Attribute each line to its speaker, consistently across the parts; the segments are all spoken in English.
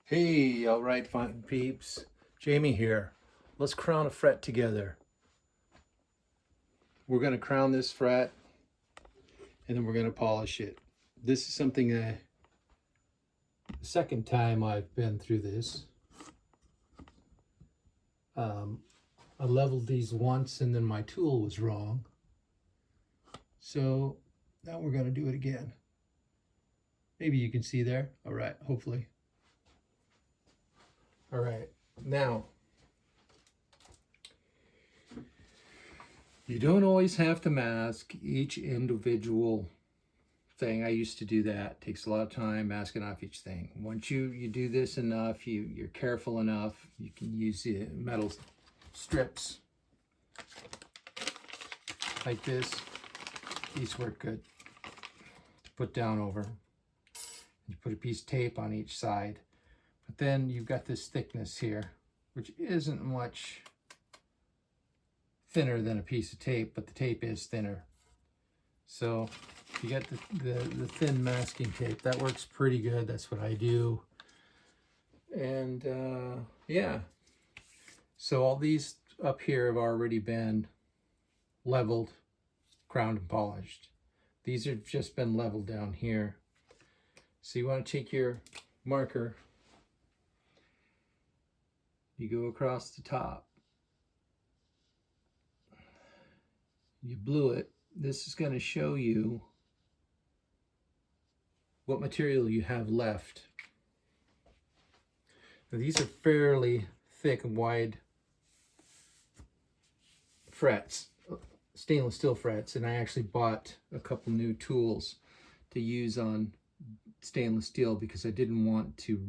Speaker 1: Hey, all right, fine peeps. Jamie here. Let's crown a fret together. We're going to crown this fret and then we're going to polish it. This is something that the second time I've been through this. I leveled these once and then my tool was wrong. So now we're going to do it again. Maybe you can see there. All right, hopefully. All right, now you don't always have to mask each individual thing. I used to do that. It takes a lot of time masking off each thing. Once you do this enough, you're careful enough, you can use the metal strips like this. These work good to put down over. You put a piece of tape on each side. But then you've got this thickness here, which isn't much thinner than a piece of tape, but the tape is thinner. So you got the thin masking tape. That works pretty good. That's what I do. And yeah. So all these up here have already been leveled, crowned, and polished. These have just been leveled down here. So you want to take your marker, you go across the top, you blew it. This is going to show you what material you have left. Now, these are fairly thick and wide frets, stainless steel frets, and I actually bought a couple new tools to use on stainless steel because I didn't want to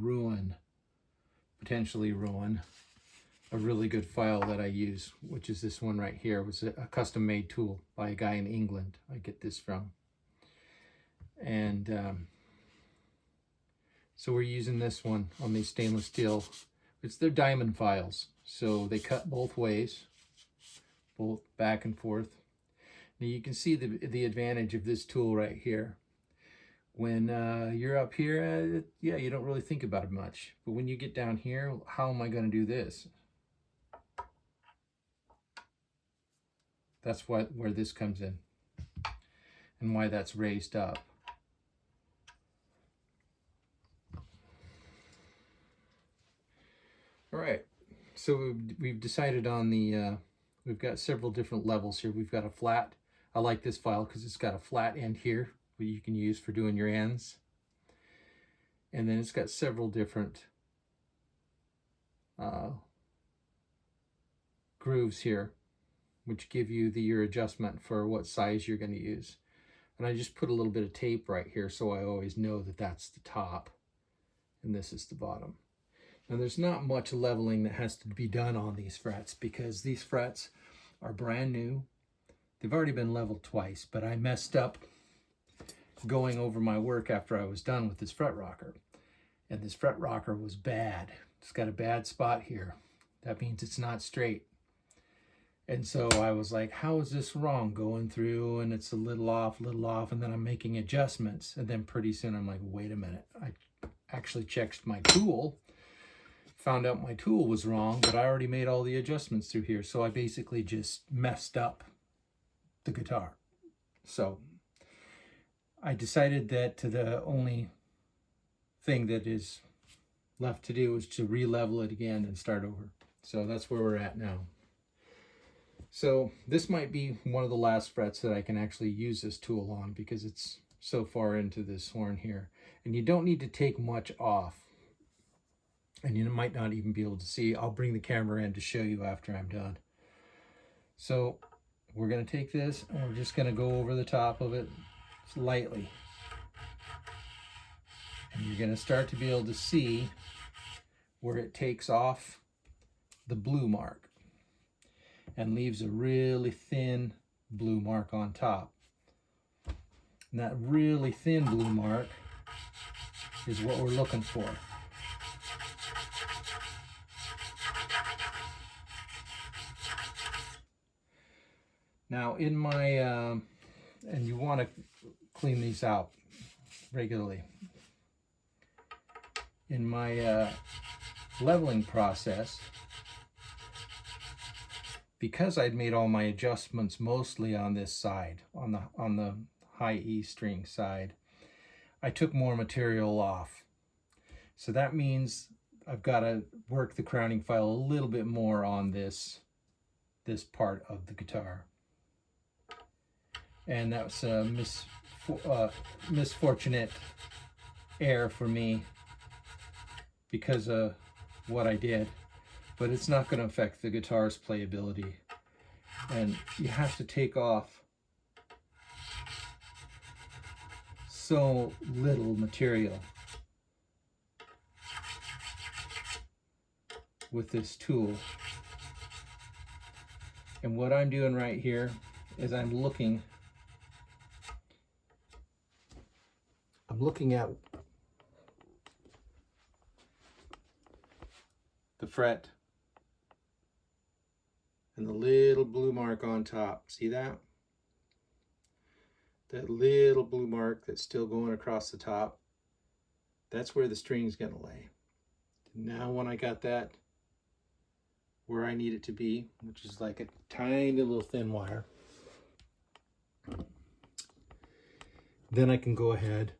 Speaker 1: potentially ruin a really good file that I use, which is this one right here. It was a custom made tool by a guy in England. I get this from. And so we're using this one on these stainless steel. They're diamond files, so they cut both ways, both back and forth. Now you can see the advantage of this tool right here. When you're up here, yeah, you don't really think about it much. But when you get down here, how am I going to do this? That's where this comes in and why that's raised up. All right, so we've decided on we've got several different levels here. We've got a flat. I like this file because it's got a flat end here, what you can use for doing your ends. And then it's got several different grooves here, which give you your adjustment for what size you're going to use. And I just put a little bit of tape right here so I always know that that's the top and this is the bottom. Now there's not much leveling that has to be done on these frets because these frets are brand new. They've already been leveled twice, but I messed up going over my work after I was done with this fret rocker. And this fret rocker was bad. It's got a bad spot here. That means it's not straight. And so I was like, how is this wrong? Going through and it's a little off, and then I'm making adjustments. And then pretty soon I'm like, wait a minute. I actually checked my tool, found out my tool was wrong, but I already made all the adjustments through here. So I basically just messed up the guitar. So I decided that the only thing that is left to do is to re-level it again and start over. So that's where we're at now. So this might be one of the last frets that I can actually use this tool on because it's so far into this horn here. And you don't need to take much off. And you might not even be able to see. I'll bring the camera in to show you after I'm done. So we're going to take this and we're just going to go over the top of it lightly. And you're going to start to be able to see where it takes off the blue mark and leaves a really thin blue mark on top. And that really thin blue mark is what we're looking for. Now in my, and you want to clean these out regularly. in my leveling process, because I'd made all my adjustments mostly on this side, on the high E string side, I took more material off. So that means I've got to work the crowning file a little bit more on this part of the guitar. And that was a misfortunate error for me because of what I did, but it's not going to affect the guitar's playability. And you have to take off so little material with this tool. And what I'm doing right here is I'm looking at the fret and the little blue mark on top. See that? That little blue mark that's still going across the top. That's where the string's gonna lay. Now when I got that where I need it to be, which is like a tiny little thin wire, then I can go ahead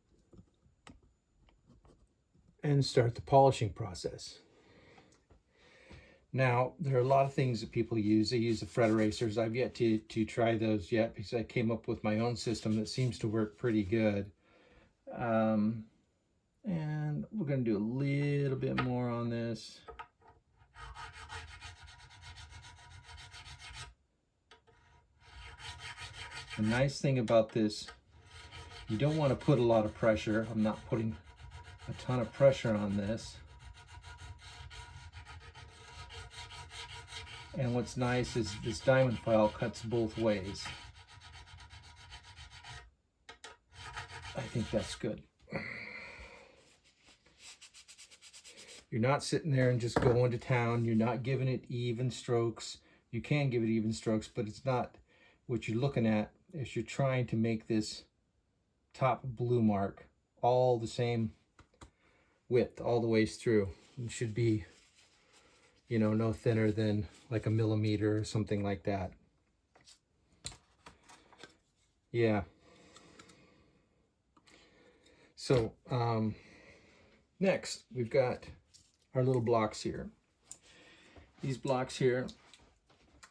Speaker 1: and start the polishing process. Now, there are a lot of things that people use. They use the fret erasers. I've yet to try those yet because I came up with my own system that seems to work pretty good. And we're going to do a little bit more on this. The nice thing about this, you don't want to put a lot of pressure. I'm not putting a ton of pressure on this. And what's nice is this diamond file cuts both ways. I think that's good. You're not sitting there and just going to town. You're not giving it even strokes. You can give it even strokes, but it's not what you're looking at. Is you're trying to make this top blue mark all the same width all the ways through. It should be, you know, no thinner than like a millimeter or something like that. Yeah. So next we've got our little blocks here. These blocks here,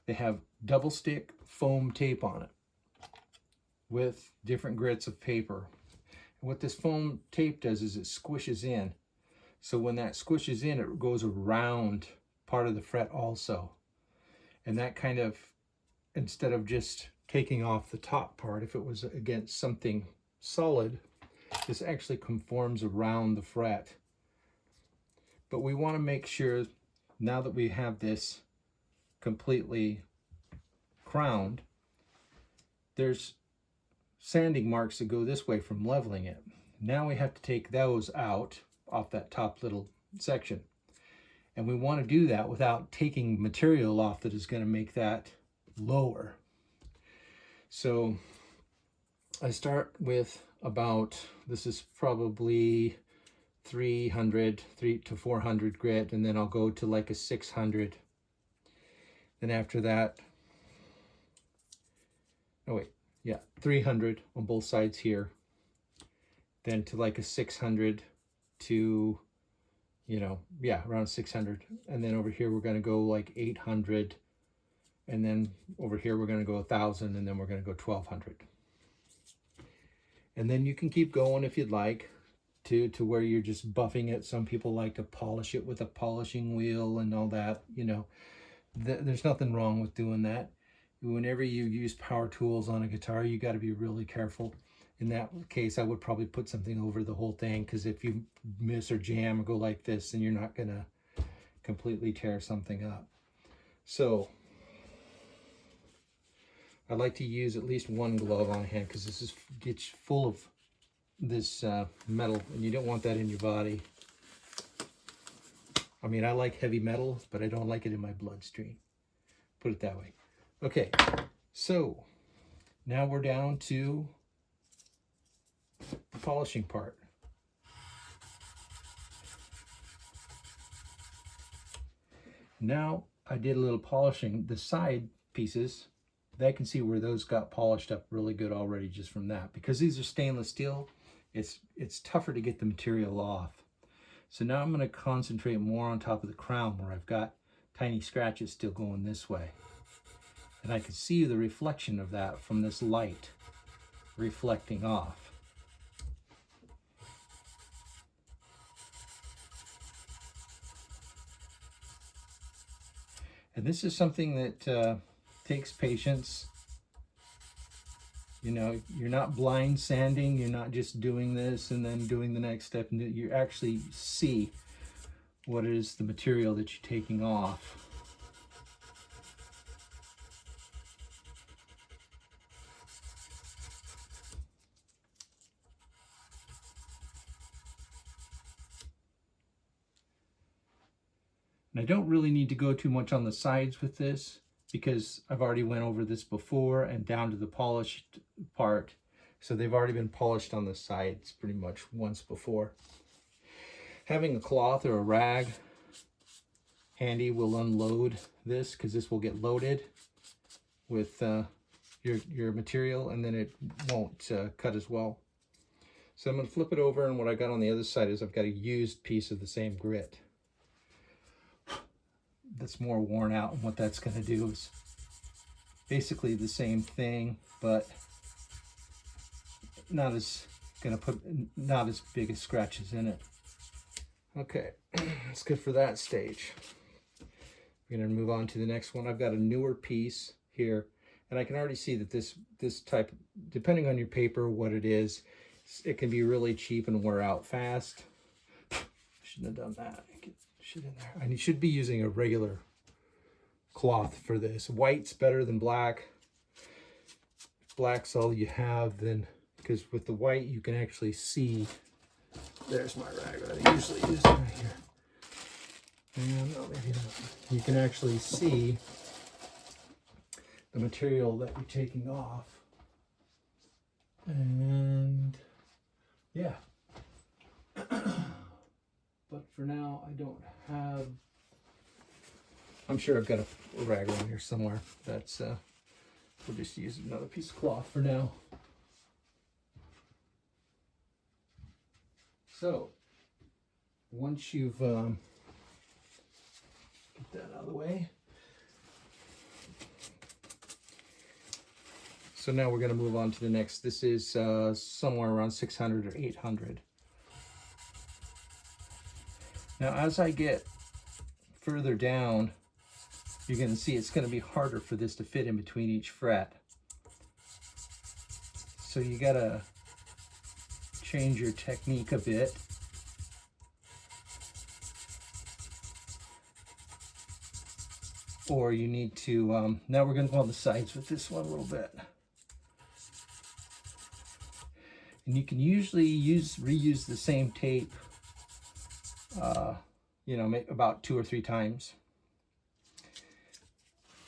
Speaker 1: they have double stick foam tape on it with different grits of paper. And what this foam tape does is it squishes in. So when that squishes in, it goes around part of the fret also. And that kind of, instead of just taking off the top part, if it was against something solid, this actually conforms around the fret. But we want to make sure, now that we have this completely crowned, there's sanding marks that go this way from leveling it. Now we have to take those out off that top little section. And we want to do that without taking material off that is going to make that lower. So I start with about, this is probably 300 to 400 grit, and then I'll go to like a 600. Then after that, oh wait, yeah, 300 on both sides here. Then to like a 600 to, you know, yeah, around 600. And then over here, we're going to go like 800. And then over here, we're going to go 1,000, and then we're going to go 1,200. And then you can keep going if you'd like to where you're just buffing it. Some people like to polish it with a polishing wheel and all that, you know. There's nothing wrong with doing that. Whenever you use power tools on a guitar, you got to be really careful. In that case, I would probably put something over the whole thing, because if you miss or jam or go like this, then you're not going to completely tear something up. So I like to use at least one glove on hand, because this gets full of this metal, and you don't want that in your body. I mean, I like heavy metal, but I don't like it in my bloodstream. Put it that way. Okay, so now we're down to the polishing part. Now I did a little polishing. The side pieces, I can see where those got polished up really good already just from that. Because these are stainless steel, it's tougher to get the material off. So now I'm going to concentrate more on top of the crown where I've got tiny scratches still going this way. And I can see the reflection of that from this light reflecting off. And this is something that takes patience. You know, you're not blind sanding, you're not just doing this and then doing the next step. You actually see what is the material that you're taking off. And I don't really need to go too much on the sides with this because I've already went over this before and down to the polished part. So they've already been polished on the sides pretty much once before. Having a cloth or a rag handy will unload this because this will get loaded with your material and then it won't cut as well. So I'm going to flip it over, and what I got on the other side is I've got a used piece of the same grit that's more worn out, and what that's going to do is basically the same thing, but not as big as scratches in it. Okay, that's good for that stage. We're going to move on to the next one. I've got a newer piece here, and I can already see that this type, depending on your paper, what it is, it can be really cheap and wear out fast. Shouldn't have done that. Get shit in there. I should be using a regular cloth for this. White's better than black. If black's all you have, then, because with the white you can actually see. There's my rag that I usually use right here. And no, maybe not. You can actually see the material that you're taking off. And yeah. But for now, I don't have, I'm sure I've got a rag around here somewhere. That's, we'll just use another piece of cloth for now. So, once you've, get that out of the way. So now we're going to move on to the next. This is somewhere around 600 or 800. Now, as I get further down, you're going to see it's going to be harder for this to fit in between each fret. So you got to change your technique a bit. Or you need to, now we're going to go on the sides with this one a little bit. And you can usually reuse the same tape, you know, about 2 or 3 times.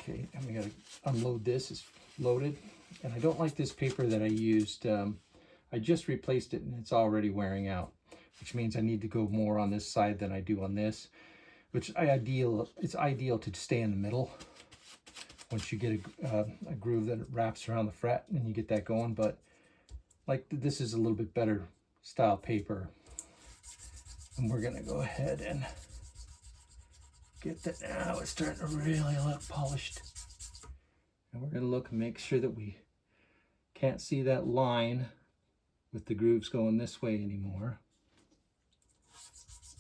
Speaker 1: Okay, and we got to unload this. It's loaded. And I don't like this paper that I used. I just replaced it and it's already wearing out, which means I need to go more on this side than I do on this, which it's ideal to stay in the middle once you get a groove that wraps around the fret and you get that going. But like this is a little bit better style paper, and we're gonna go ahead and get that. Now it's starting to really look polished, and we're gonna look and make sure that we can't see that line with the grooves going this way anymore.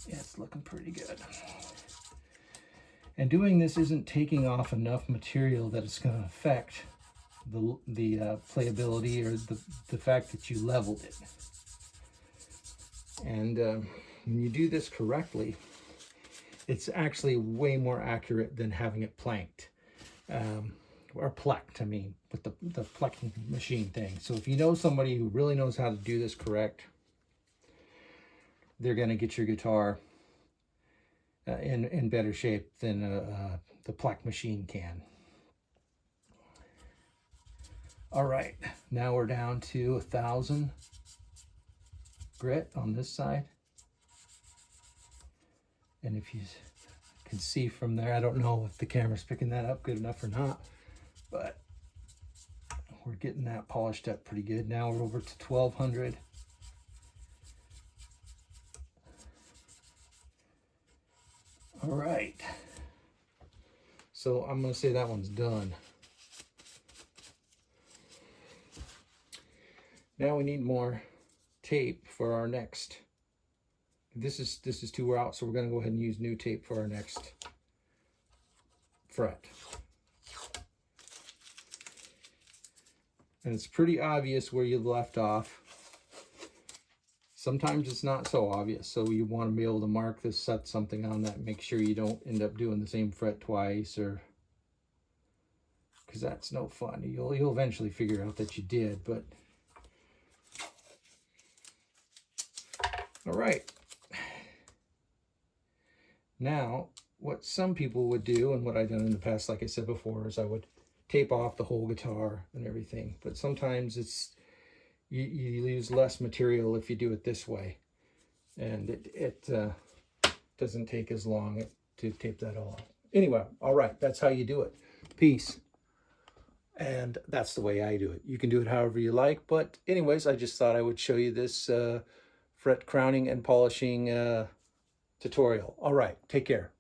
Speaker 1: Yeah, it's looking pretty good. And doing this isn't taking off enough material that it's going to affect the playability or the fact that you leveled it. And when you do this correctly, it's actually way more accurate than having it planked. Or plecked, I mean, with the plecking machine thing. So if you know somebody who really knows how to do this correct, they're going to get your guitar in better shape than the pleck machine can. All right, now we're down to 1,000 grit on this side. And if you can see from there. I don't know if the camera's picking that up good enough or not, but we're getting that polished up pretty good. Now we're over to 1200. All right. So I'm going to say that one's done. Now we need more tape for our next. This is too out, so we're going to go ahead and use new tape for our next fret. And it's pretty obvious where you left off. Sometimes it's not so obvious, so you want to be able to mark this, set something on that, make sure you don't end up doing the same fret twice, or because that's no fun. You'll eventually figure out that you did, but all right. Now, what some people would do, and what I've done in the past, like I said before, is I would tape off the whole guitar and everything. But sometimes it's you use less material if you do it this way, and it doesn't take as long to tape that all off. Anyway, all right, that's how you do it. Peace. And that's the way I do it. You can do it however you like, but anyways, I just thought I would show you this fret crowning and polishing tutorial. All right, take care.